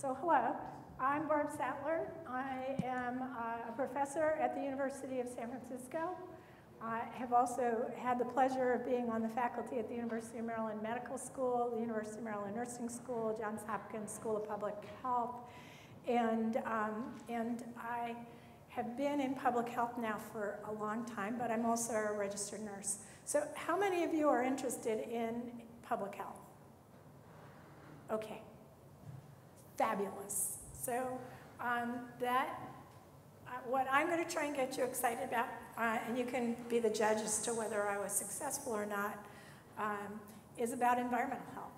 So hello, I'm Barb Sattler. I am a professor at the University of San Francisco. I have also had the pleasure of being on the faculty at the University of Maryland Medical School, the University of Maryland Nursing School, Johns Hopkins School of Public Health, and I have been in public health now for a long time, but I'm also a registered nurse. So how many of you are interested in public health? Okay, fabulous. So what I'm going to try and get you excited about, and you can be the judge as to whether I was successful or not, is about environmental health.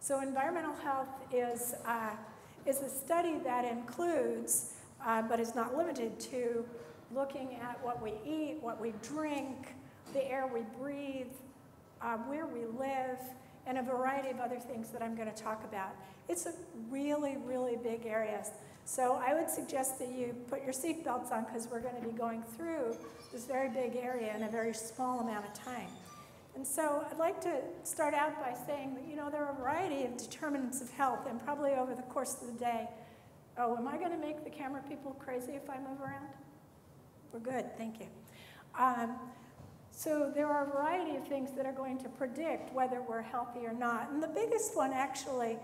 So environmental health is a study that includes, but is not limited to, looking at what we eat, what we drink, the air we breathe, where we live, and a variety of other things that I'm going to talk about. It's a really, really big area. So I would suggest that you put your seatbelts on because we're going to be going through this very big area in a very small amount of time. And so I'd like to start out by saying that, you know, there are a variety of determinants of health, and probably over the course of the day, oh, am I going to make the camera people crazy if I move around? We're good, thank you. So there are a variety of things that are going to predict whether we're healthy or not. And the biggest one, actually,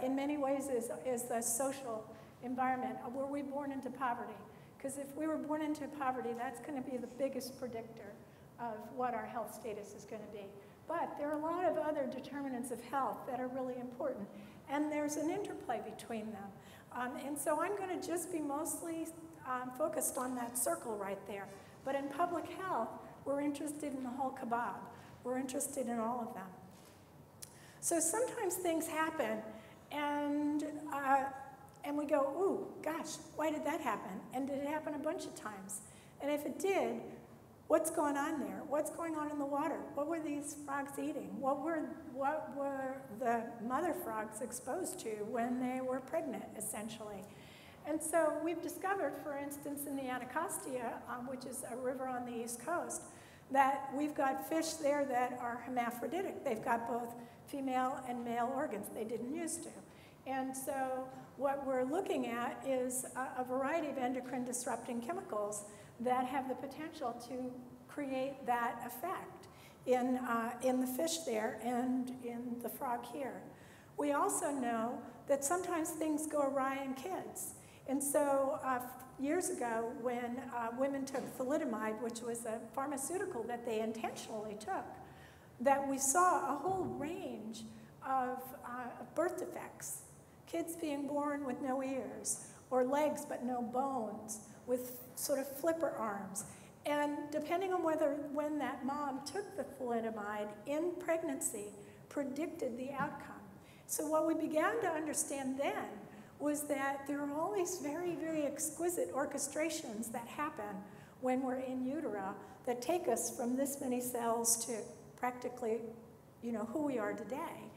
in many ways, is the social environment. Were we born into poverty? Because if we were born into poverty, that's going to be the biggest predictor of what our health status is going to be. But there are a lot of other determinants of health that are really important, and there's an interplay between them. And so I'm going to just be mostly focused on that circle right there. But in public health, we're interested in the whole kebab. We're interested in all of them. So sometimes things happen, and we go, ooh, gosh, why did that happen? And did it happen a bunch of times? And if it did, what's going on there? What's going on in the water? What were these frogs eating? What were the mother frogs exposed to when they were pregnant, essentially? And so we've discovered, for instance, in the Anacostia, which is a river on the East Coast, that we've got fish there that are hermaphroditic. They've got both female and male organs. They didn't used to. And so what we're looking at is a variety of endocrine disrupting chemicals that have the potential to create that effect in the fish there and in the frog here. We also know that sometimes things go awry in kids. And so years ago, when women took thalidomide, which was a pharmaceutical that they intentionally took, that we saw a whole range of birth defects. Kids being born with no ears, or legs but no bones, with sort of flipper arms. And depending on when that mom took the thalidomide in pregnancy, predicted the outcome. So what we began to understand then was that there are all these very, very exquisite orchestrations that happen when we're in utero that take us from this many cells to practically, you know, who we are today.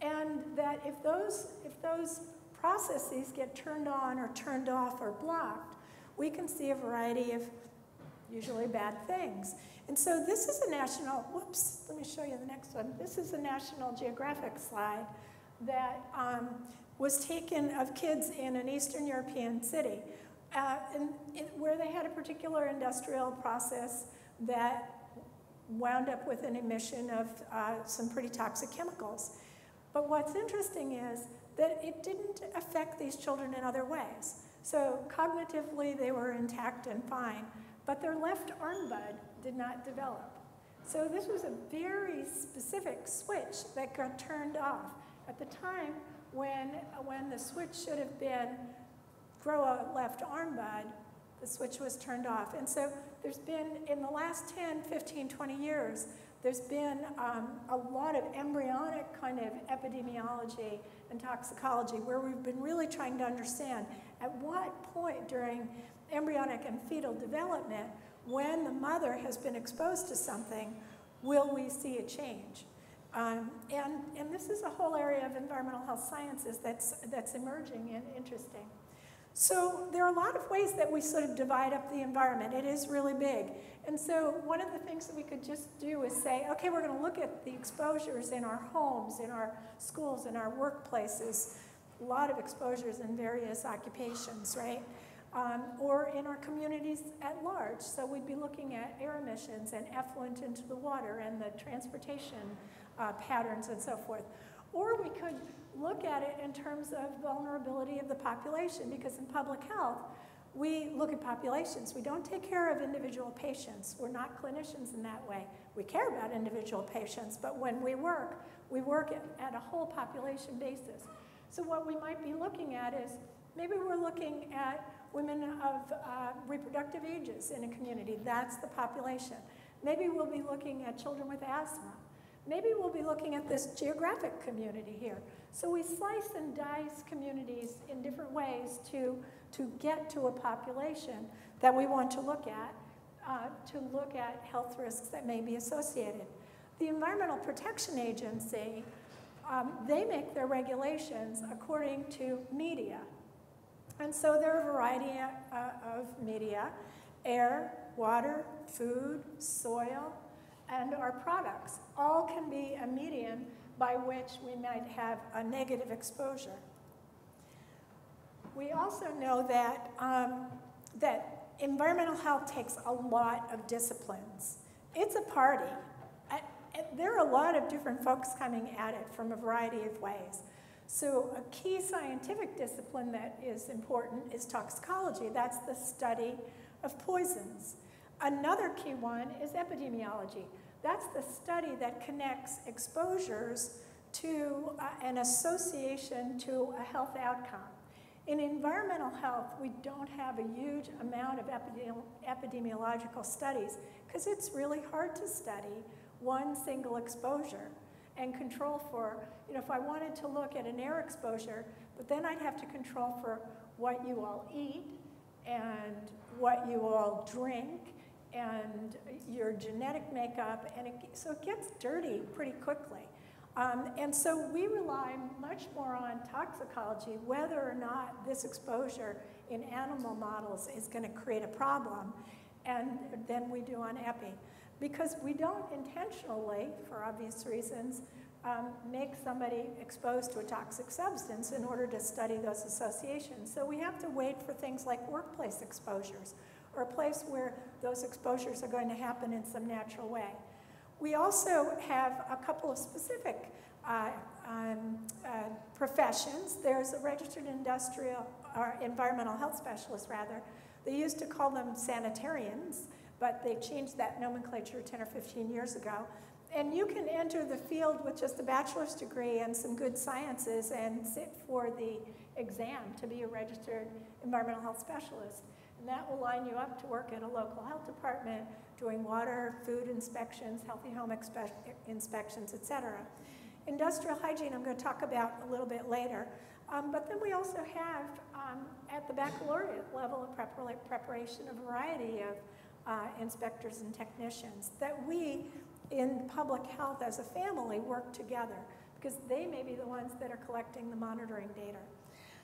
And that if those processes get turned on or turned off or blocked, we can see a variety of usually bad things. And so this is a national, whoops, let me show you the next one. This is a National Geographic slide that was taken of kids in an Eastern European city where they had a particular industrial process that wound up with an emission of some pretty toxic chemicals. But what's interesting is that it didn't affect these children in other ways. So cognitively, they were intact and fine, but their left arm bud did not develop. So this was a very specific switch that got turned off. At the time when the switch should have been grow a left arm bud, the switch was turned off. And so there's been, in the last 10, 15, 20 years, there's been a lot of embryonic kind of epidemiology and toxicology where we've been really trying to understand at what point during embryonic and fetal development, when the mother has been exposed to something, will we see a change? And this is a whole area of environmental health sciences that's emerging and interesting. So there are a lot of ways that we sort of divide up the environment. It is really big. And so one of the things that we could just do is say, okay, we're going to look at the exposures in our homes, in our schools, in our workplaces, a lot of exposures in various occupations, right? Or in our communities at large. So we'd be looking at air emissions and effluent into the water and the transportation patterns and so forth. Or we could look at it in terms of vulnerability of the population, because in public health, we look at populations. We don't take care of individual patients. We're not clinicians in that way. We care about individual patients, but when we work at a whole population basis. So what we might be looking at is, maybe we're looking at women of reproductive ages in a community. That's the population. Maybe we'll be looking at children with asthma. Maybe we'll be looking at this geographic community here. So we slice and dice communities in different ways to get to a population that we want to look at health risks that may be associated. The Environmental Protection Agency, they make their regulations according to media. And so there are a variety of media: air, water, food, soil, and our products. All can be a medium by which we might have a negative exposure. We also know that, that environmental health takes a lot of disciplines. It's a party. There are a lot of different folks coming at it from a variety of ways. So a key scientific discipline that is important is toxicology. That's the study of poisons. Another key one is epidemiology. That's the study that connects exposures to an association to a health outcome. In environmental health, we don't have a huge amount of epidemiological studies because it's really hard to study one single exposure and control for, if I wanted to look at an air exposure, but then I'd have to control for what you all eat and what you all drink and your genetic makeup, and so it gets dirty pretty quickly. And so we rely much more on toxicology, whether or not this exposure in animal models is going to create a problem, and than we do on epi. Because we don't intentionally, for obvious reasons, make somebody exposed to a toxic substance in order to study those associations. So we have to wait for things like workplace exposures, or a place where those exposures are going to happen in some natural way. We also have a couple of specific professions. There's a registered industrial, or environmental health specialist rather. They used to call them sanitarians, but they changed that nomenclature 10 or 15 years ago. And you can enter the field with just a bachelor's degree and some good sciences and sit for the exam to be a registered environmental health specialist. And that will line you up to work at a local health department, doing water, food inspections, healthy home inspections, et cetera. Industrial hygiene I'm going to talk about a little bit later. But then we also have, at the baccalaureate level of preparation, a variety of inspectors and technicians that we, in public health as a family, work together, because they may be the ones that are collecting the monitoring data.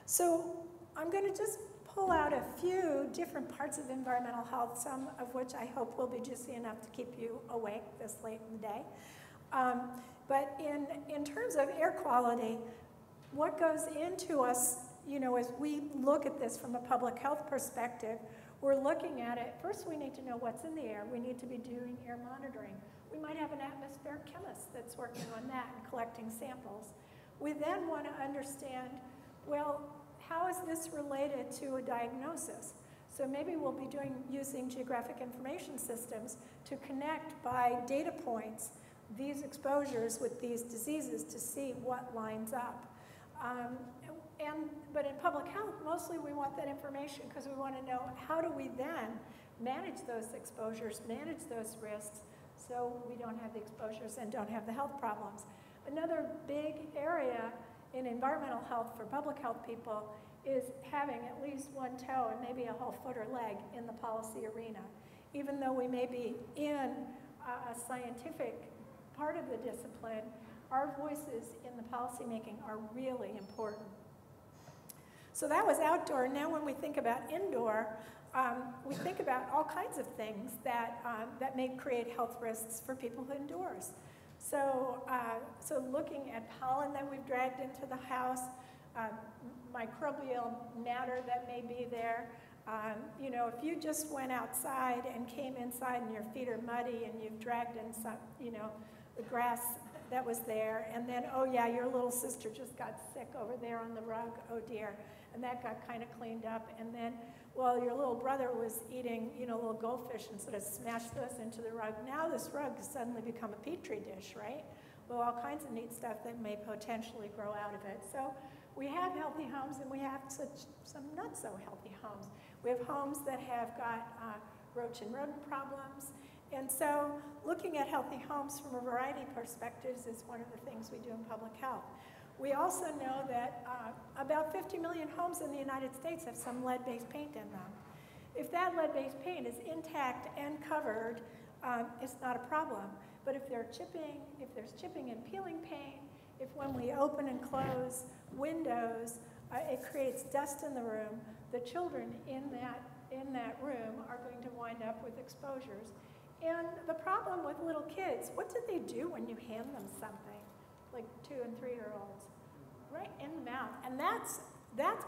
So I'm going to just pull out a few different parts of environmental health, some of which I hope will be juicy enough to keep you awake this late in the day. But in terms of air quality, what goes into us, as we look at this from a public health perspective, we're looking at it. First, we need to know what's in the air. We need to be doing air monitoring. We might have an atmospheric chemist that's working on that and collecting samples. We then want to understand, well, how is this related to a diagnosis? So maybe we'll be using geographic information systems to connect by data points these exposures with these diseases to see what lines up. But in public health, mostly we want that information because we want to know, how do we then manage those exposures, manage those risks, so we don't have the exposures and don't have the health problems. Another big area in environmental health for public health people is having at least one toe and maybe a whole foot or leg in the policy arena. Even though we may be in a scientific part of the discipline, our voices in the policy making are really important. So that was outdoor. Now when we think about indoor, we think about all kinds of things that may create health risks for people indoors. So looking at pollen that we've dragged into the house, microbial matter that may be there. You know, if you just went outside and came inside and your feet are muddy and you've dragged in some, you know, the grass that was there, and then, oh yeah, your little sister just got sick over there on the rug, oh dear, and that got kind of cleaned up, and then, well, your little brother was eating, you know, little goldfish and sort of smashed those into the rug. Now this rug has suddenly become a petri dish, right? Well, all kinds of neat stuff that may potentially grow out of it. So we have healthy homes and we have some not so healthy homes. We have homes that have got roach and rodent problems. And so looking at healthy homes from a variety of perspectives is one of the things we do in public health. We also know that about 50 million homes in the United States have some lead-based paint in them. If that lead-based paint is intact and covered, it's not a problem. But if there's chipping and peeling paint, if when we open and close windows, it creates dust in the room, the children in that room are going to wind up with exposures. And the problem with little kids, what do they do when you hand them something, like 2- and 3-year-olds? Right in the mouth. And that's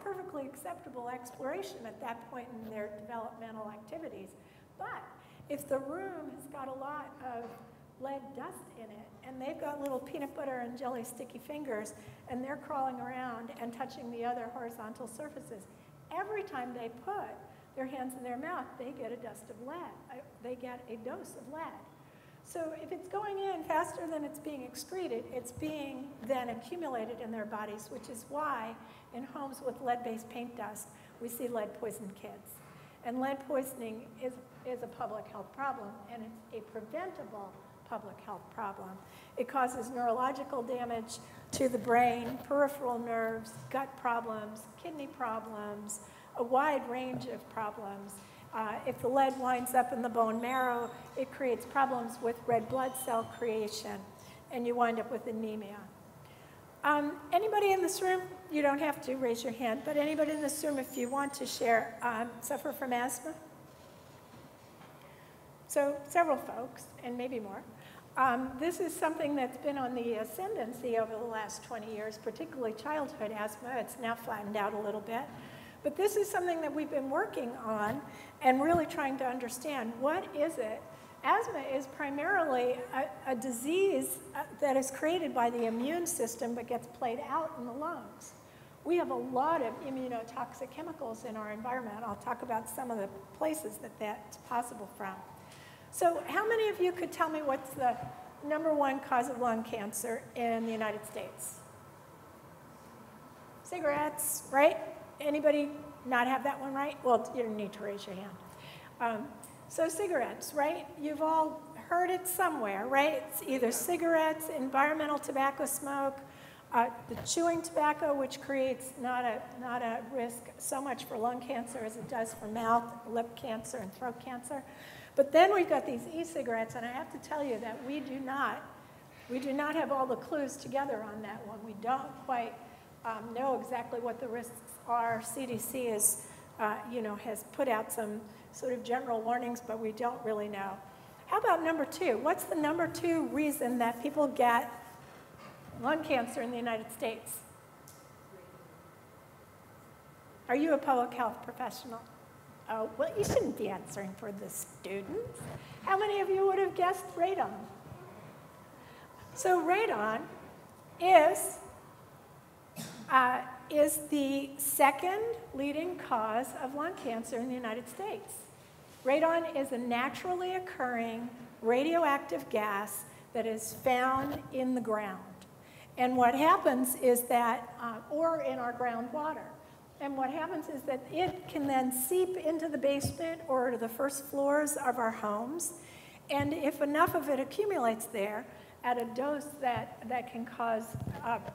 perfectly acceptable exploration at that point in their developmental activities. But if the room has got a lot of lead dust in it, and they've got little peanut butter and jelly sticky fingers, and they're crawling around and touching the other horizontal surfaces, every time they put their hands in their mouth, they get a dust of lead. They get a dose of lead. So if it's going in faster than it's being excreted, it's being then accumulated in their bodies, which is why in homes with lead-based paint dust, we see lead-poisoned kids. And lead poisoning is a public health problem, and it's a preventable public health problem. It causes neurological damage to the brain, peripheral nerves, gut problems, kidney problems, a wide range of problems. If the lead winds up in the bone marrow, it creates problems with red blood cell creation, and you wind up with anemia. Anybody in this room, you don't have to raise your hand, but anybody in this room, if you want to share, suffer from asthma? So several folks, and maybe more. This is something that's been on the ascendancy over the last 20 years, particularly childhood asthma. It's now flattened out a little bit. But this is something that we've been working on and really trying to understand. What is it? Asthma is primarily a disease that is created by the immune system but gets played out in the lungs. We have a lot of immunotoxic chemicals in our environment. I'll talk about some of the places that that's possible from. So how many of you could tell me what's the #1 cause of lung cancer in the United States? Cigarettes, right? Anybody not have that one right? Well, you don't need to raise your hand. So cigarettes, right? You've all heard it somewhere, right? It's either cigarettes, environmental tobacco smoke, the chewing tobacco, which creates not a risk so much for lung cancer as it does for mouth, lip cancer, and throat cancer. But then we've got these e-cigarettes, and I have to tell you that we do not have all the clues together on that one. We don't quite know exactly what the risks are. CDC has put out some sort of general warnings, but we don't really know. How about #2? What's the #2 reason that people get lung cancer in the United States? Are you a public health professional? Oh, well, you shouldn't be answering for the students. How many of you would have guessed radon? So radon is the second leading cause of lung cancer in the United States. Radon is a naturally occurring radioactive gas that is found in the ground. And what happens is that, or in our groundwater. And what happens is that it can then seep into the basement or to the first floors of our homes. And if enough of it accumulates there at a dose that can cause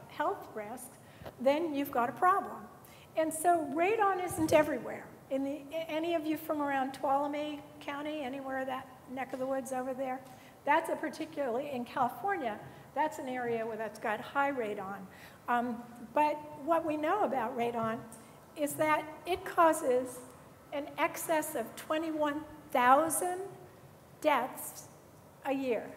health risks, then you've got a problem. And so radon isn't everywhere. Any of you from around Tuolumne County, anywhere that neck of the woods over there? That's particularly in California, that's an area where that's got high radon. But what we know about radon is that it causes an excess of 21,000 deaths a year.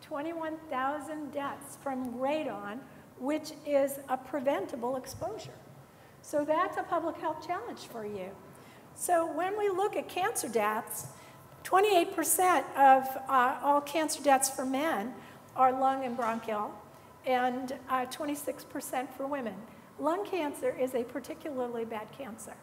21,000 deaths from radon which is a preventable exposure. So that's a public health challenge for you. So when we look at cancer deaths, 28% of all cancer deaths for men are lung and bronchial, and 26% for women. Lung cancer is a particularly bad cancer.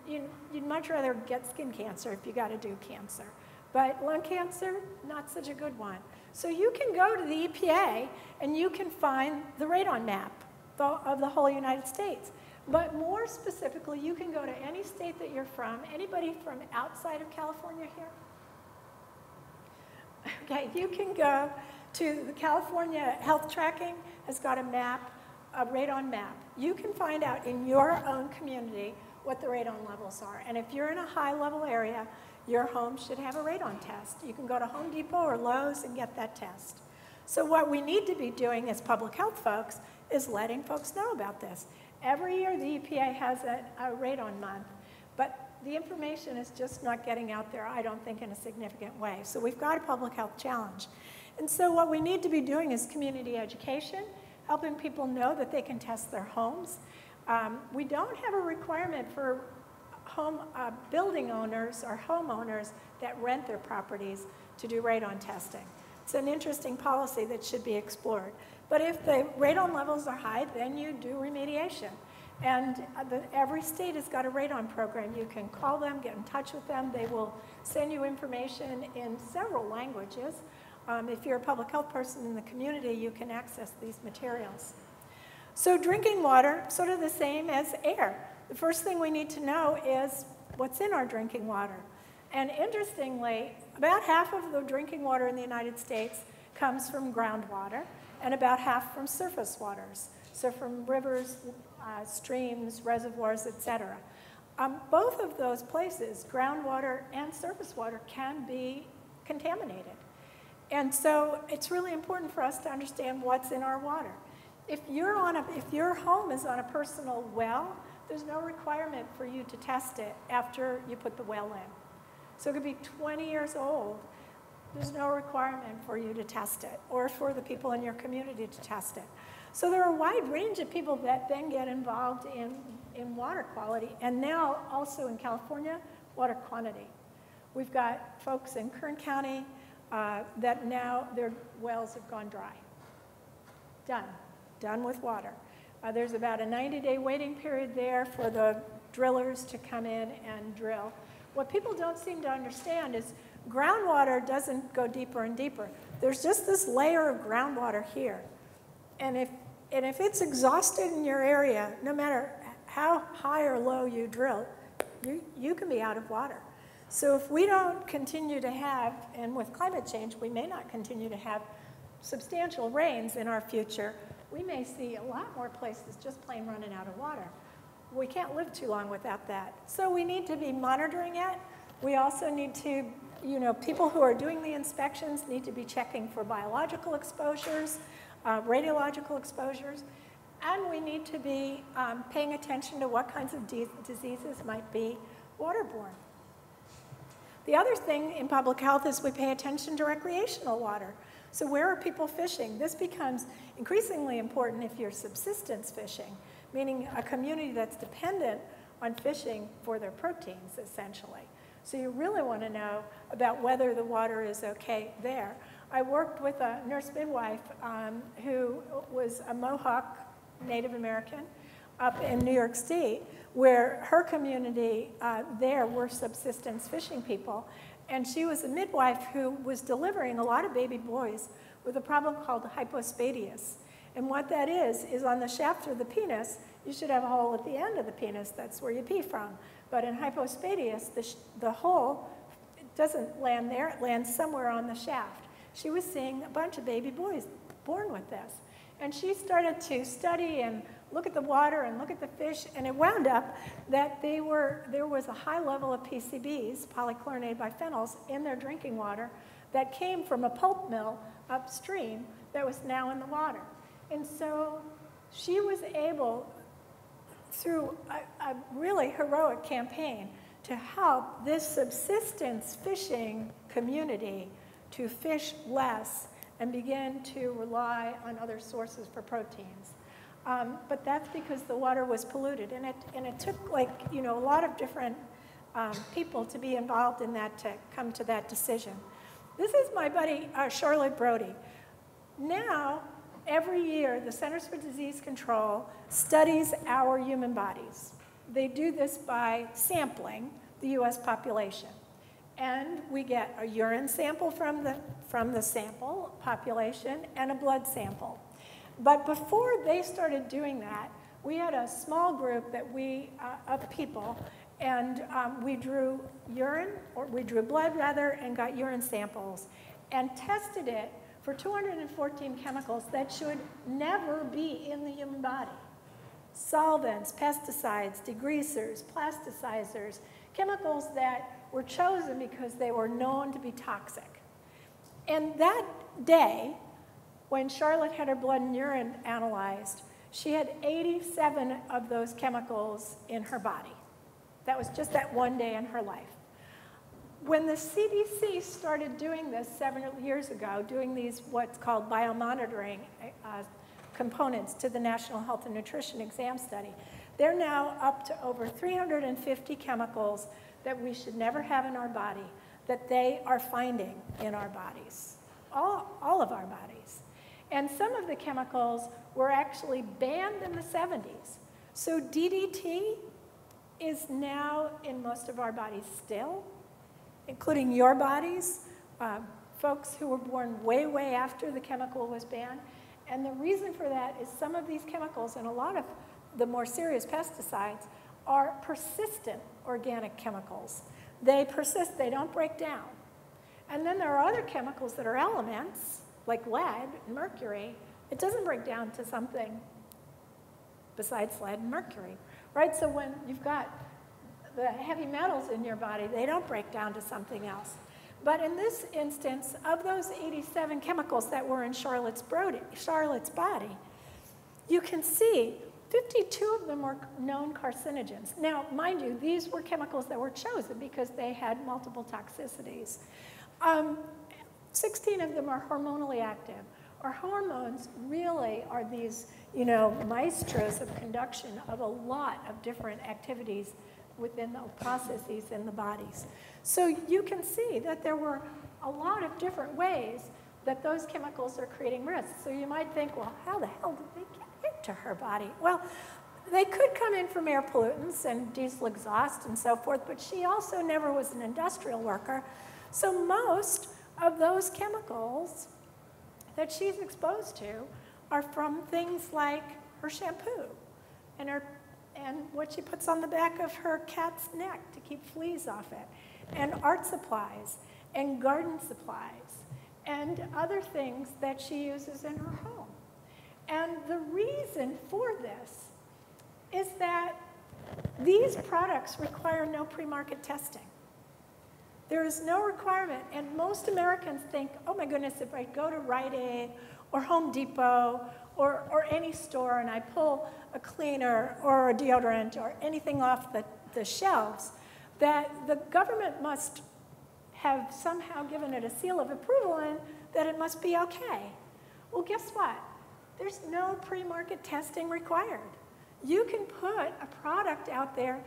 You'd much rather get skin cancer if you got to do cancer. But lung cancer, not such a good one. So you can go to the EPA and you can find the radon map of the whole United States. But more specifically, you can go to any state that you're from. Anybody from outside of California here? Okay, you can go to the California Health Tracking has got a map, a radon map. You can find out in your own community what the radon levels are. And if you're in a high level area, your home should have a radon test. You can go to Home Depot or Lowe's and get that test. So what we need to be doing as public health folks is letting folks know about this. Every year the EPA has a radon month, but the information is just not getting out there, I don't think, in a significant way. So we've got a public health challenge. And so what we need to be doing is community education, helping people know that they can test their homes. We don't have a requirement for home building owners or homeowners that rent their properties to do radon testing. It's an interesting policy that should be explored. But if the radon levels are high, then you do remediation. And every state has got a radon program. You can call them, get in touch with them. They will send you information in several languages. If you're a public health person in the community, you can access these materials. So drinking water, sort of the same as air. The first thing we need to know is what's in our drinking water. And interestingly, about half of the drinking water in the United States comes from groundwater, and about half from surface waters. So from rivers, streams, reservoirs, etc. Both of those places, groundwater and surface water, can be contaminated. And so it's really important for us to understand what's in our water. If your home is on a personal well, there's no requirement for you to test it after you put the well in. So it could be 20 years old. There's no requirement for you to test it or for the people in your community to test it. So there are a wide range of people that then get involved in water quality, and now also in California, water quantity. We've got folks in Kern County that now their wells have gone dry. Done with water. There's about a 90-day waiting period there for the drillers to come in and drill. What people don't seem to understand is groundwater doesn't go deeper and deeper. There's just this layer of groundwater here. And if it's exhausted in your area, no matter how high or low you drill, you can be out of water. So if we don't continue to have, and with climate change, we may not continue to have substantial rains in our future, we may see a lot more places just plain running out of water. We can't live too long without that. So we need to be monitoring it. We also need to, people who are doing the inspections need to be checking for biological exposures, radiological exposures, and we need to be paying attention to what kinds of diseases might be waterborne. The other thing in public health is we pay attention to recreational water. So where are people fishing? This becomes increasingly important if you're subsistence fishing, meaning a community that's dependent on fishing for their proteins, essentially. So you really want to know about whether the water is okay there. I worked with a nurse midwife who was a Mohawk Native American up in New York State, where her community there were subsistence fishing people. And she was a midwife who was delivering a lot of baby boys with a problem called hypospadias. And what that is on the shaft of the penis, you should have a hole at the end of the penis. That's where you pee from. But in hypospadias, the hole doesn't land there. It lands somewhere on the shaft. She was seeing a bunch of baby boys born with this. And she started to study and look at the water and look at the fish, and it wound up that there was a high level of PCBs, polychlorinated biphenyls, in their drinking water that came from a pulp mill upstream that was now in the water. And so she was able, through a really heroic campaign, to help this subsistence fishing community to fish less and begin to rely on other sources for proteins. But that's because the water was polluted, and it took, like, you know, a lot of different people to be involved in that to come to that decision. This is my buddy Charlotte Brody. Now, every year, the Centers for Disease Control studies our human bodies. They do this by sampling the US population. And we get a urine sample from the sample population and a blood sample. But before they started doing that, we had a small group that of people, and we drew blood rather, and got urine samples, and tested it for 214 chemicals that should never be in the human body. Solvents, pesticides, degreasers, plasticizers, chemicals that were chosen because they were known to be toxic. And that day, when Charlotte had her blood and urine analyzed, she had 87 of those chemicals in her body. That was just that one day in her life. When the CDC started doing this several years ago, doing these what's called biomonitoring components to the National Health and Nutrition Exam Study, they're now up to over 350 chemicals that we should never have in our body that they are finding in our bodies, all of our bodies. And some of the chemicals were actually banned in the 70s. So DDT is now in most of our bodies still, including your bodies, folks who were born way, way after the chemical was banned. And the reason for that is some of these chemicals and a lot of the more serious pesticides are persistent organic chemicals. They persist, they don't break down. And then there are other chemicals that are elements, like lead and mercury. It doesn't break down to something besides lead and mercury, right? So when you've got the heavy metals in your body, they don't break down to something else. But in this instance, of those 87 chemicals that were in Charlotte's body, you can see 52 of them were known carcinogens. Now, mind you, these were chemicals that were chosen because they had multiple toxicities. 16 of them are hormonally active. Our hormones really are these, you know, maestros of conduction of a lot of different activities within the processes in the bodies. So you can see that there were a lot of different ways that those chemicals are creating risks. So you might think, well, how the hell did they get into her body? Well, they could come in from air pollutants and diesel exhaust and so forth, but she also never was an industrial worker. So most of those chemicals that she's exposed to are from things like her shampoo and what she puts on the back of her cat's neck to keep fleas off it, and art supplies, and garden supplies, and other things that she uses in her home. And the reason for this is that these products require no pre-market testing. There is no requirement, and most Americans think, oh my goodness, if I go to Rite Aid or Home Depot or any store and I pull a cleaner or a deodorant or anything off the shelves, that the government must have somehow given it a seal of approval and that it must be okay. Well, guess what? There's no pre-market testing required. You can put a product out there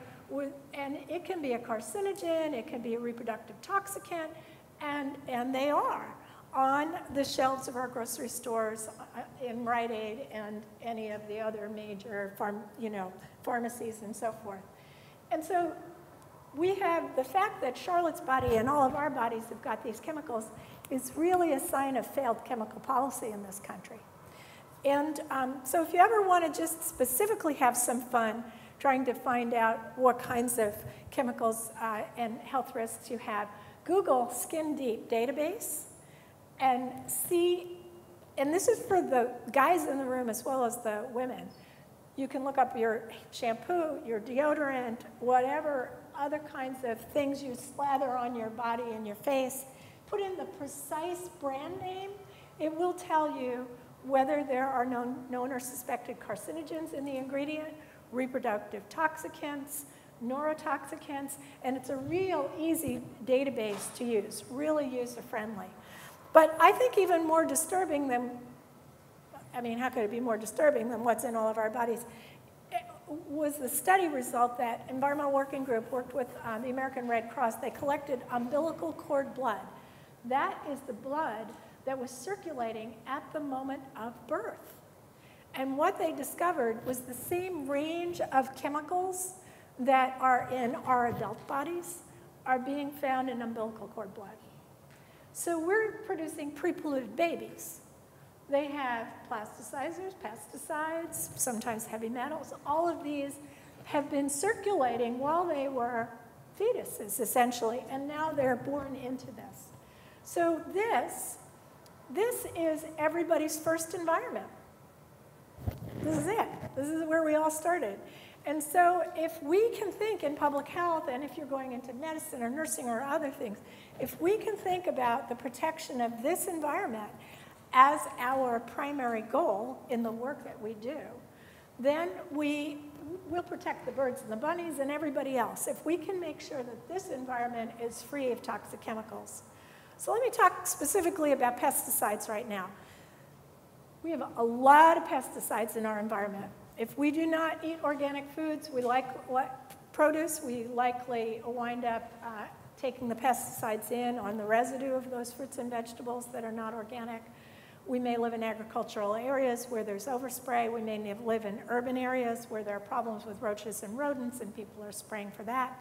and it can be a carcinogen, it can be a reproductive toxicant, and they are on the shelves of our grocery stores, in Rite Aid and any of the other major pharmacies and so forth. And so we have the fact that Charlotte's body and all of our bodies have got these chemicals is really a sign of failed chemical policy in this country. And so if you ever want to just specifically have some fun trying to find out what kinds of chemicals and health risks you have, Google Skin Deep database and see, and this is for the guys in the room as well as the women. You can look up your shampoo, your deodorant, whatever other kinds of things you slather on your body and your face. Put in the precise brand name. It will tell you whether there are known or suspected carcinogens in the ingredient, reproductive toxicants, neurotoxicants, and it's a real easy database to use, really user-friendly. But I think even more disturbing than, I mean, how could it be more disturbing than what's in all of our bodies, was the study result that Environmental Working Group worked with the American Red Cross. They collected umbilical cord blood. That is the blood that was circulating at the moment of birth. And what they discovered was the same range of chemicals that are in our adult bodies are being found in umbilical cord blood. So we're producing pre-polluted babies. They have plasticizers, pesticides, sometimes heavy metals. All of these have been circulating while they were fetuses, essentially, and now they're born into this. So this is everybody's first environment. This is it. This is where we all started. And so if we can think in public health, and if you're going into medicine or nursing or other things, if we can think about the protection of this environment as our primary goal in the work that we do, then we'll protect the birds and the bunnies and everybody else if we can make sure that this environment is free of toxic chemicals. So let me talk specifically about pesticides right now. We have a lot of pesticides in our environment. If we do not eat organic foods, we like produce, we likely wind up taking the pesticides in on the residue of those fruits and vegetables that are not organic. We may live in agricultural areas where there's overspray. We may live in urban areas where there are problems with roaches and rodents and people are spraying for that.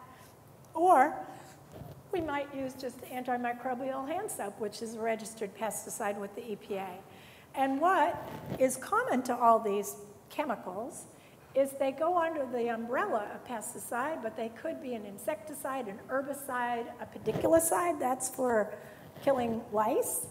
Or we might use just antimicrobial hand soap, which is a registered pesticide with the EPA. And what is common to all these chemicals is they go under the umbrella of pesticide, but they could be an insecticide, an herbicide, a pediculicide, that's for killing lice.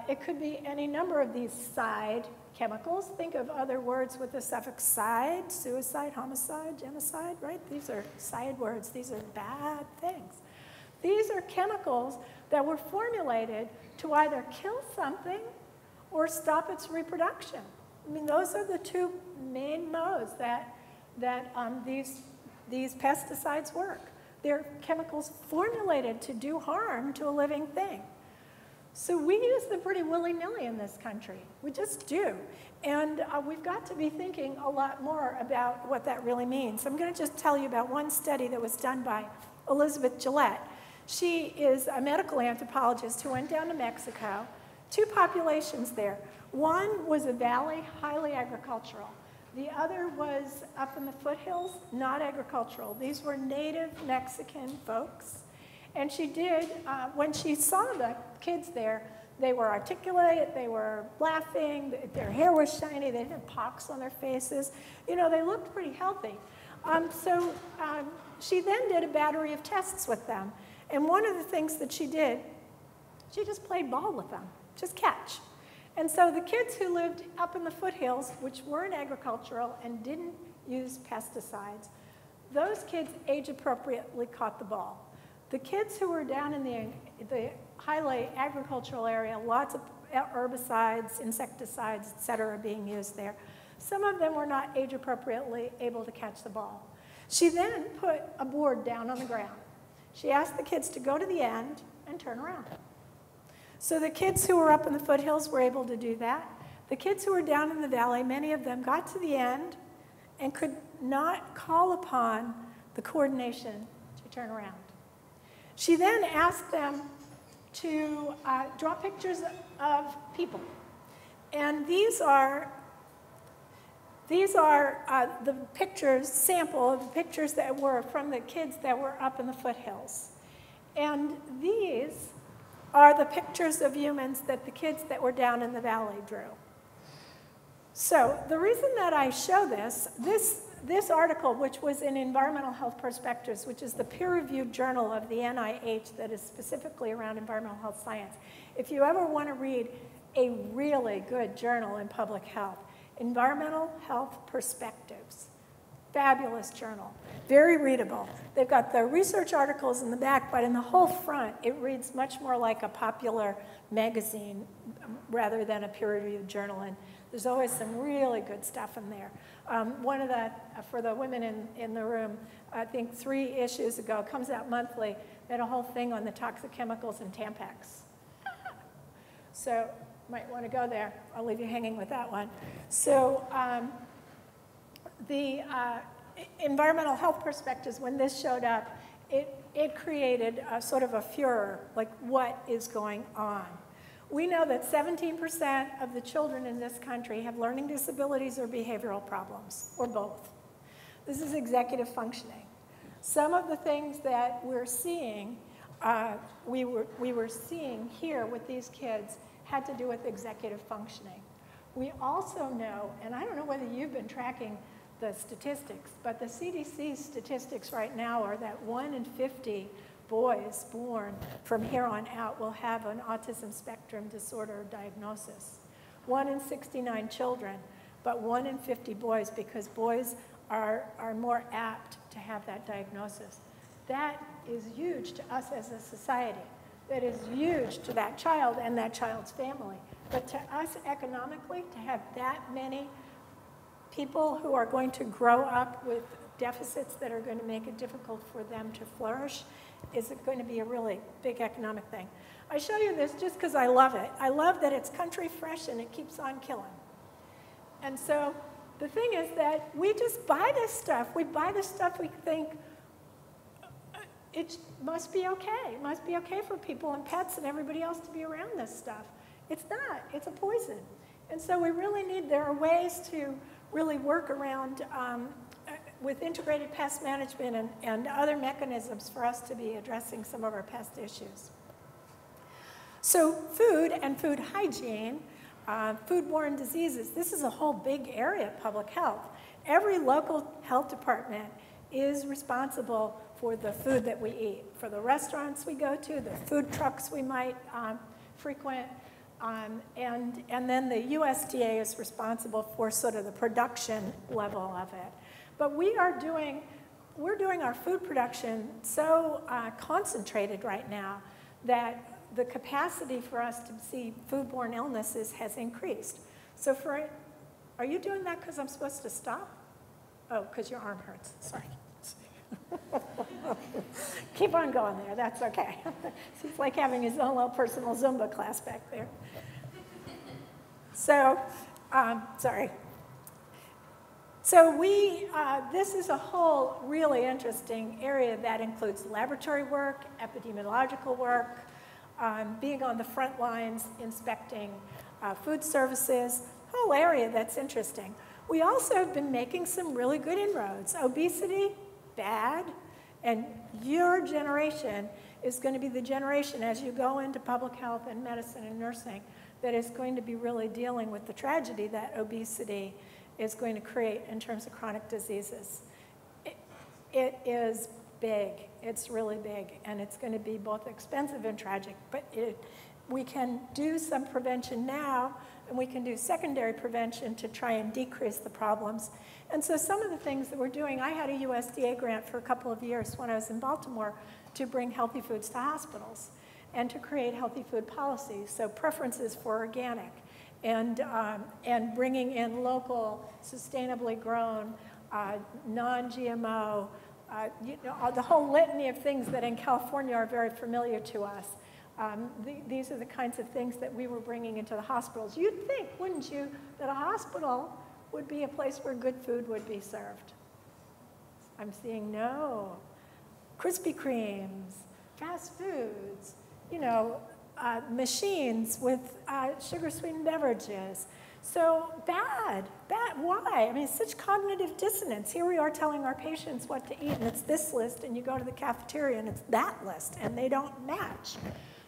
It could be any number of these side chemicals. Think of other words with the suffix side, suicide, homicide, genocide, right? These are side words. These are bad things. These are chemicals that were formulated to either kill something or stop its reproduction. I mean, those are the two main modes that these pesticides work. They're chemicals formulated to do harm to a living thing. So we use them pretty willy-nilly in this country. We just do. And we've got to be thinking a lot more about what that really means. I'm going to just tell you about one study that was done by Elizabeth Gillette. She is a medical anthropologist who went down to Mexico. Two populations there. One was a valley, highly agricultural. The other was up in the foothills, not agricultural. These were native Mexican folks. And she did, when she saw the kids there, they were articulate, they were laughing, their hair was shiny, they didn't have pox on their faces. You know, they looked pretty healthy. She then did a battery of tests with them. And one of the things that she did, she just played ball with them, just catch. And so the kids who lived up in the foothills, which weren't agricultural and didn't use pesticides, those kids age-appropriately caught the ball. The kids who were down in the highly agricultural area, lots of herbicides, insecticides, et cetera, being used there. Some of them were not age-appropriately able to catch the ball. She then put a board down on the ground. She asked the kids to go to the end and turn around. So the kids who were up in the foothills were able to do that. The kids who were down in the valley, many of them got to the end and could not call upon the coordination to turn around. She then asked them to draw pictures of people. And these are the pictures, sample of the pictures that were from the kids that were up in the foothills. And these are the pictures of humans that the kids that were down in the valley drew. So the reason that I show this article, which was in Environmental Health Perspectives, which is the peer-reviewed journal of the NIH that is specifically around environmental health science. If you ever want to read a really good journal in public health, Environmental Health Perspectives, fabulous journal, very readable. They've got the research articles in the back, but in the whole front, it reads much more like a popular magazine rather than a peer-reviewed journal. And there's always some really good stuff in there. One of the, for the women in the room, I think 3 issues ago, comes out monthly, they had a whole thing on the toxic chemicals in Tampax. So might want to go there. I'll leave you hanging with that one. So the environmental health perspectives, when this showed up, it created a sort of a furor, like what is going on? We know that 17% of the children in this country have learning disabilities or behavioral problems, or both. This is executive functioning. Some of the things that we're seeing, we were seeing here with these kids had to do with executive functioning. We also know, and I don't know whether you've been tracking the statistics, but the CDC statistics right now are that 1 in 50 boys born from here on out will have an autism spectrum disorder diagnosis. 1 in 69 children, but 1 in 50 boys, because boys are more apt to have that diagnosis. That is huge to us as a society. That is huge to that child and that child's family. But to us economically, to have that many people who are going to grow up with deficits that are going to make it difficult for them to flourish is going to be a really big economic thing. I show you this just because I love it. I love that it's country fresh and it keeps on killing. And so the thing is that we just buy this stuff. We buy this stuff we think it must be okay. It must be okay for people and pets and everybody else to be around this stuff. It's not. It's a poison. And so we really need, there are ways to really work around with integrated pest management and other mechanisms for us to be addressing some of our pest issues. So food and food hygiene, foodborne diseases, this is a whole big area of public health. Every local health department is responsible for the food that we eat, for the restaurants we go to, the food trucks we might frequent, and then the USDA is responsible for sort of the production level of it. But we're doing our food production so concentrated right now that the capacity for us to see foodborne illnesses has increased. So are you doing that because I'm supposed to stop? Oh, because your arm hurts, sorry. Keep on going there, that's okay. It's like having his own little personal Zumba class back there. So, sorry. So this is a whole really interesting area that includes laboratory work, epidemiological work, being on the front lines, inspecting food services, whole area that's interesting. We also have been making some really good inroads. Obesity, bad, and your generation is going to be the generation as you go into public health and medicine and nursing that is going to be really dealing with the tragedy that obesity is going to create in terms of chronic diseases. It is big, it's really big, and it's going to be both expensive and tragic, but we can do some prevention now, and we can do secondary prevention to try and decrease the problems. And so some of the things that we're doing, I had a USDA grant for a couple of years when I was in Baltimore to bring healthy foods to hospitals and to create healthy food policies, so preferences for organic, and bringing in local, sustainably grown, non-GMO, the whole litany of things that in California are very familiar to us. These are the kinds of things that we were bringing into the hospitals. You'd think, wouldn't you, that a hospital would be a place where good food would be served. I'm seeing no. Krispy Kremes, fast foods, machines with sugar-sweetened beverages. So bad, why? I mean, it's such cognitive dissonance. Here we are telling our patients what to eat, and it's this list, and you go to the cafeteria, and it's that list, and they don't match.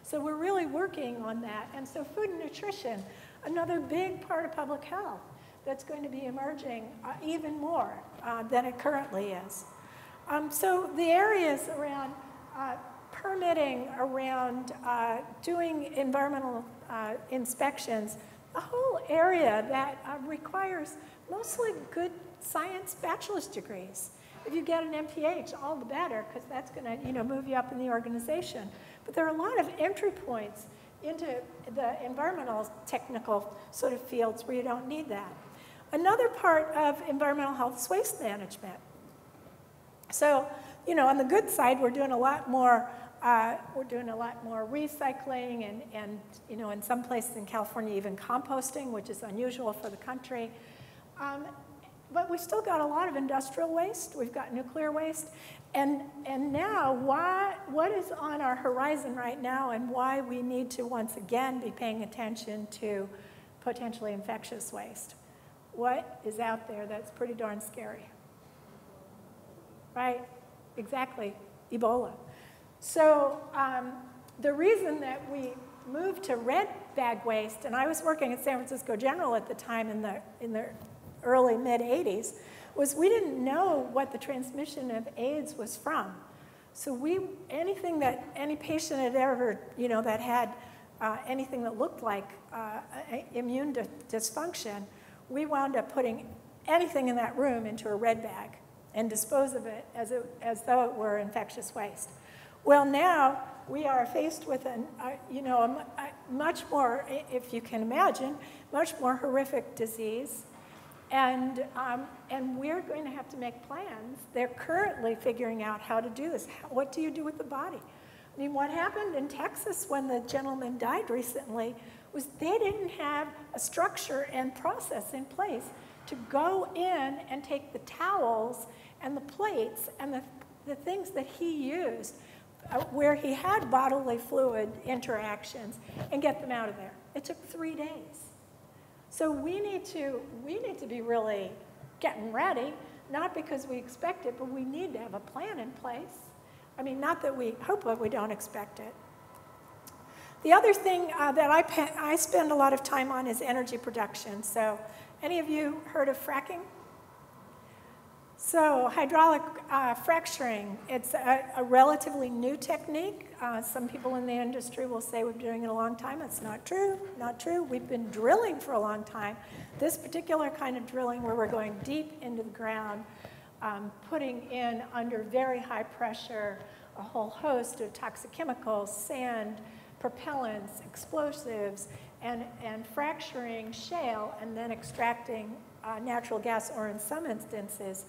So we're really working on that. And so food and nutrition, another big part of public health that's going to be emerging even more than it currently is. So the areas around permitting, around doing environmental inspections, a whole area that requires mostly good science bachelor's degrees. If you get an MPH, all the better, because that's going to move you up in the organization. But there are a lot of entry points into the environmental technical sort of fields where you don't need that. Another part of environmental health is waste management. So, on the good side, we're doing a lot more We're doing a lot more recycling and you know, in some places in California, even composting, which is unusual for the country. But we've still got a lot of industrial waste. We've got nuclear waste. And now, what is on our horizon right now and why we need to once again be paying attention to potentially infectious waste? What is out there that's pretty darn scary? Right? Exactly. Ebola. So the reason that we moved to red bag waste, and I was working at San Francisco General at the time in the early mid-'80s, was we didn't know what the transmission of AIDS was from. So any patient had ever, you know, that had anything that looked like immune dysfunction, we wound up putting anything in that room into a red bag and dispose of it as though it were infectious waste. Well, now we are faced with a much more, if you can imagine, much more horrific disease. And we're going to have to make plans. They're currently figuring out how to do this. What do you do with the body? I mean, what happened in Texas when the gentleman died recently was they didn't have a structure and process in place to go in and take the towels and the plates and the things that he used where he had bodily fluid interactions and get them out of there. It took 3 days. So we need to be really getting ready, not because we expect it, but we need to have a plan in place. I mean, not that we hope that we don't expect it. The other thing that I spend a lot of time on is energy production. So any of you heard of fracking? So hydraulic fracturing, it's a relatively new technique. Some people in the industry will say we've been doing it a long time. That's not true, not true. We've been drilling for a long time. This particular kind of drilling where we're going deep into the ground, putting in under very high pressure a whole host of toxic chemicals, sand, propellants, explosives, and fracturing shale and then extracting natural gas or in some instances,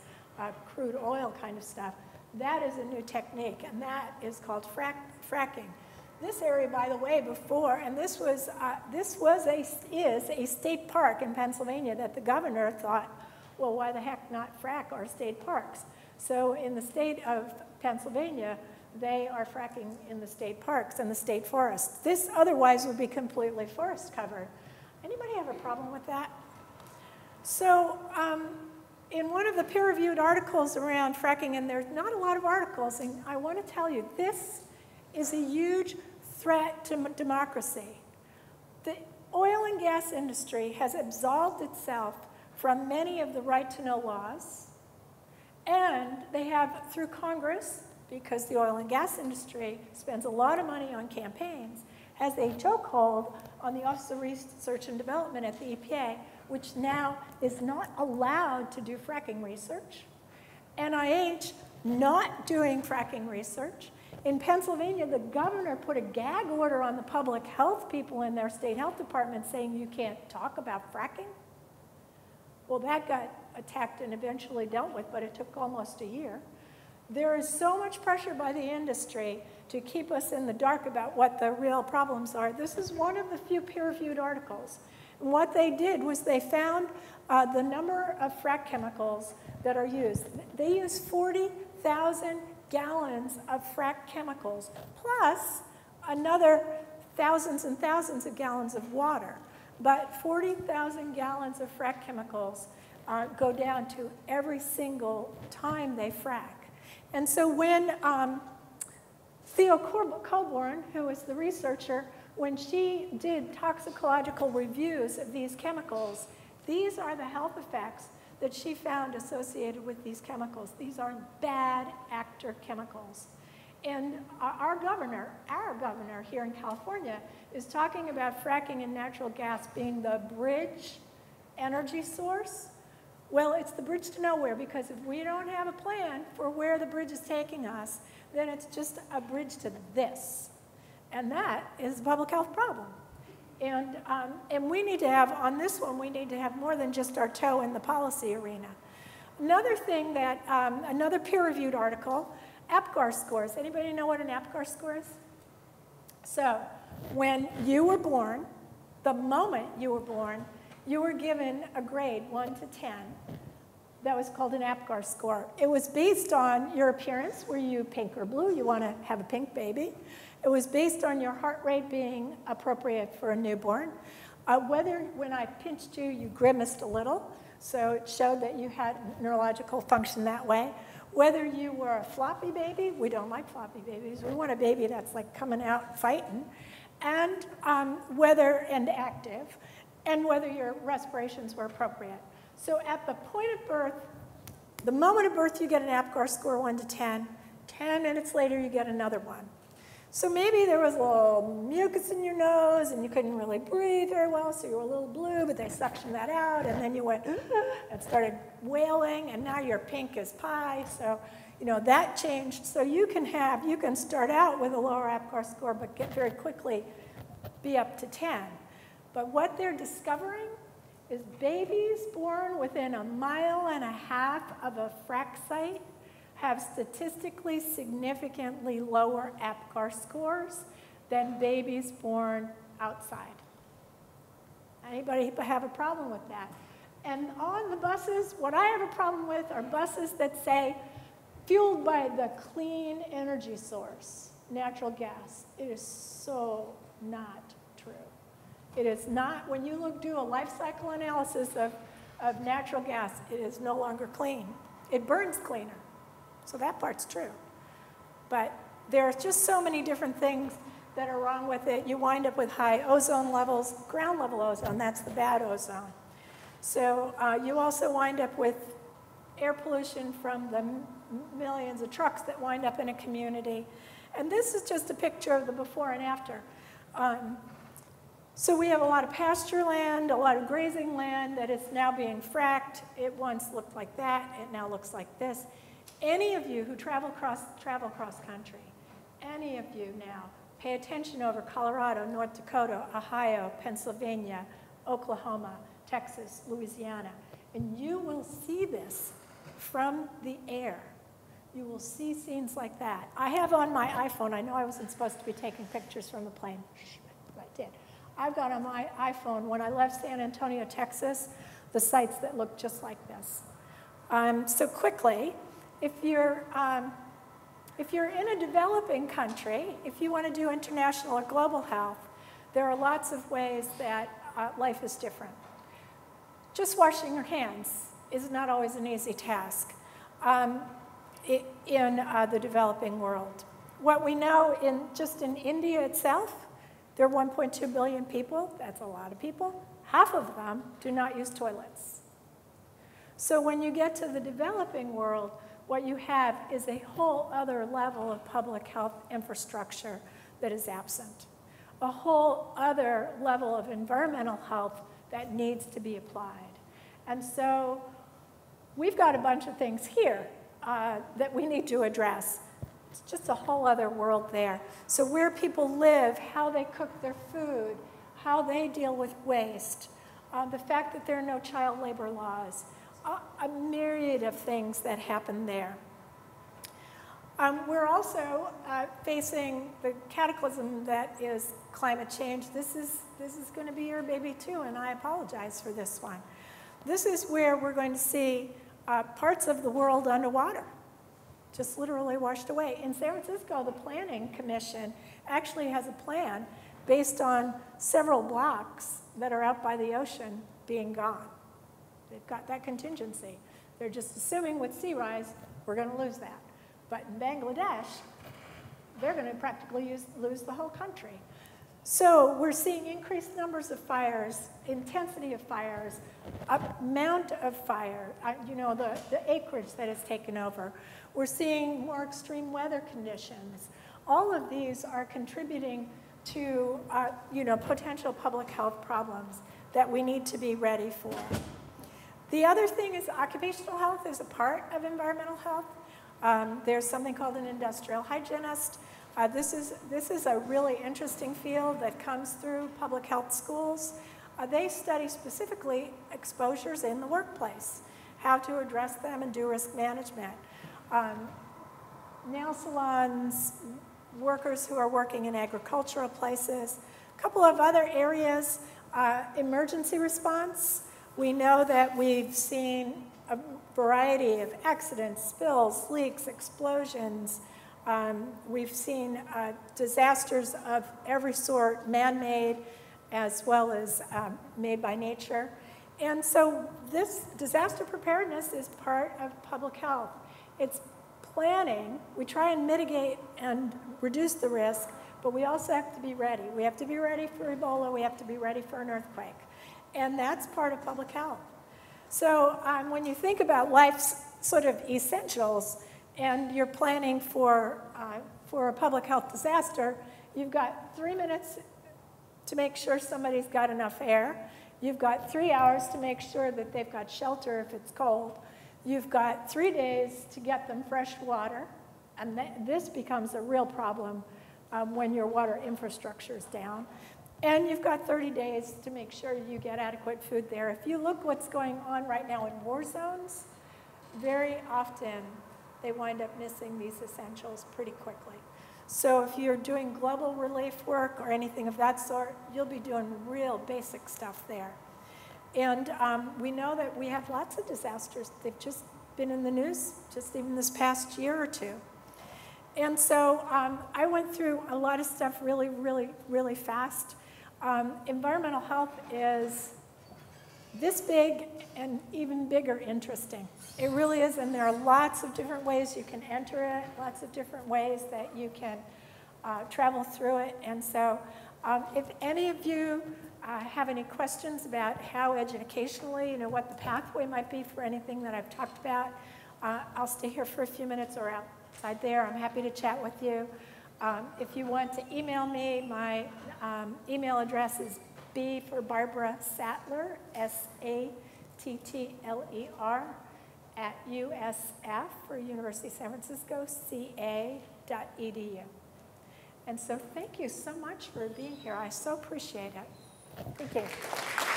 crude oil kind of stuff. That is a new technique, and that is called fracking. This area, by the way, before, and is a state park in Pennsylvania that the governor thought, well, why the heck not frack our state parks? So in the state of Pennsylvania, they are fracking in the state parks and the state forests. This otherwise would be completely forest covered. Anybody have a problem with that? So in one of the peer-reviewed articles around fracking, and there's not a lot of articles, and I want to tell you, this is a huge threat to democracy. The oil and gas industry has absolved itself from many of the right-to-know laws, and they have, through Congress, because the oil and gas industry spends a lot of money on campaigns, has a chokehold on the Office of Research and Development at the EPA, which now is not allowed to do fracking research. NIH not doing fracking research. In Pennsylvania, the governor put a gag order on the public health people in their state health department saying you can't talk about fracking. Well, that got attacked and eventually dealt with, but it took almost a year. There is so much pressure by the industry to keep us in the dark about what the real problems are. This is one of the few peer-reviewed articles. And what they did was they found the number of frac chemicals that are used. They use 40,000 gallons of frac chemicals, plus another thousands and thousands of gallons of water. But 40,000 gallons of frac chemicals go down to every single time they frac. And so when Theo Colborn, who was the researcher, when she did toxicological reviews of these chemicals, these are the health effects that she found associated with these chemicals. These are bad actor chemicals. And our governor here in California is talking about fracking and natural gas being the bridge energy source. Well, it's the bridge to nowhere, because if we don't have a plan for where the bridge is taking us, then it's just a bridge to this. And that is a public health problem. And we need to have, on this one, we need to have more than just our toe in the policy arena. Another thing that, another peer-reviewed article, APGAR scores. Anybody know what an APGAR score is? So when you were born, the moment you were born, you were given a grade 1 to 10. That was called an APGAR score. It was based on your appearance. Were you pink or blue? You want to have a pink baby. It was based on your heart rate being appropriate for a newborn. Whether when I pinched you, you grimaced a little, so it showed that you had neurological function that way. Whether you were a floppy baby, we don't like floppy babies. We want a baby that's like coming out fighting, and active, and whether your respirations were appropriate. So at the point of birth, the moment of birth, you get an APGAR score 1 to 10. 10 minutes later, you get another one. So maybe there was a little mucus in your nose, and you couldn't really breathe very well, so you were a little blue, but they suctioned that out, and then you went and started wailing, and now you're pink as pie. So, that changed. So you can start out with a lower APGAR score, but get very quickly be up to 10. But what they're discovering is babies born within 1.5 miles of a frack site have statistically significantly lower APGAR scores than babies born outside. Anybody have a problem with that? And on the buses, what I have a problem with are buses that say, fueled by the clean energy source, natural gas. It is so not true. It is not, when you do a life cycle analysis of natural gas, it is no longer clean. It burns cleaner. So that part's true. But there are just so many different things that are wrong with it. You wind up with high ozone levels, ground level ozone, that's the bad ozone. So you also wind up with air pollution from the millions of trucks that wind up in a community. And this is just a picture of the before and after. So we have a lot of pasture land, a lot of grazing land that is now being fracked. It once looked like that. It now looks like this. Any of you who travel cross country, any of you now, pay attention over Colorado, North Dakota, Ohio, Pennsylvania, Oklahoma, Texas, Louisiana, and you will see this from the air. You will see scenes like that. I have on my iPhone, I know I wasn't supposed to be taking pictures from the plane, but I did. I've got on my iPhone, when I left San Antonio, Texas, the sites that look just like this. So quickly, if you're in a developing country, if you want to do international or global health, there are lots of ways that life is different. Just washing your hands is not always an easy task in the developing world. What we know just in India itself, there are 1.2 billion people. That's a lot of people. Half of them do not use toilets. So when you get to the developing world, what you have is a whole other level of public health infrastructure that is absent. A whole other level of environmental health that needs to be applied. And so we've got a bunch of things here that we need to address. It's just a whole other world there. So where people live, how they cook their food, how they deal with waste, the fact that there are no child labor laws, a myriad of things that happen there. We're also facing the cataclysm that is climate change. This is going to be your baby too, and I apologize for this one. This is where we're going to see parts of the world underwater, just literally washed away. In San Francisco, the Planning Commission actually has a plan based on several blocks that are out by the ocean being gone. They've got that contingency. They're just assuming with sea rise, we're going to lose that. But in Bangladesh, they're going to practically lose the whole country. So we're seeing increased numbers of fires, intensity of fires, amount of fire, the acreage that is taken over. We're seeing more extreme weather conditions. All of these are contributing to potential public health problems that we need to be ready for. The other thing is occupational health is a part of environmental health. There's something called an industrial hygienist. This is a really interesting field that comes through public health schools. They study specifically exposures in the workplace, how to address them and do risk management. nail salons, workers who are working in agricultural places. A couple of other areas, emergency response. We know that we've seen a variety of accidents, spills, leaks, explosions. We've seen disasters of every sort, man-made as well as made by nature. And so this disaster preparedness is part of public health. It's planning. We try and mitigate and reduce the risk, but we also have to be ready. We have to be ready for Ebola. We have to be ready for an earthquake. And that's part of public health. So when you think about life's sort of essentials and you're planning for a public health disaster, you've got 3 minutes to make sure somebody's got enough air. You've got 3 hours to make sure that they've got shelter if it's cold. You've got 3 days to get them fresh water. And this becomes a real problem when your water infrastructure is down. And you've got 30 days to make sure you get adequate food there. If you look what's going on right now in war zones, very often they wind up missing these essentials pretty quickly. So if you're doing global relief work or anything of that sort, you'll be doing real basic stuff there. And we know that we have lots of disasters. They've just been in the news just even this past year or two. And so I went through a lot of stuff really, really, really fast. Environmental health is this big and even bigger interesting. It really is, and there are lots of different ways you can enter it, lots of different ways that you can travel through it. And so if any of you have any questions about how educationally, what the pathway might be for anything that I've talked about, I'll stay here for a few minutes or outside there. I'm happy to chat with you. If you want to email me, my email address is B for Barbara Sattler, Sattler, at USF, for University of San Francisco, ca.edu. And so thank you so much for being here. I so appreciate it. Thank you.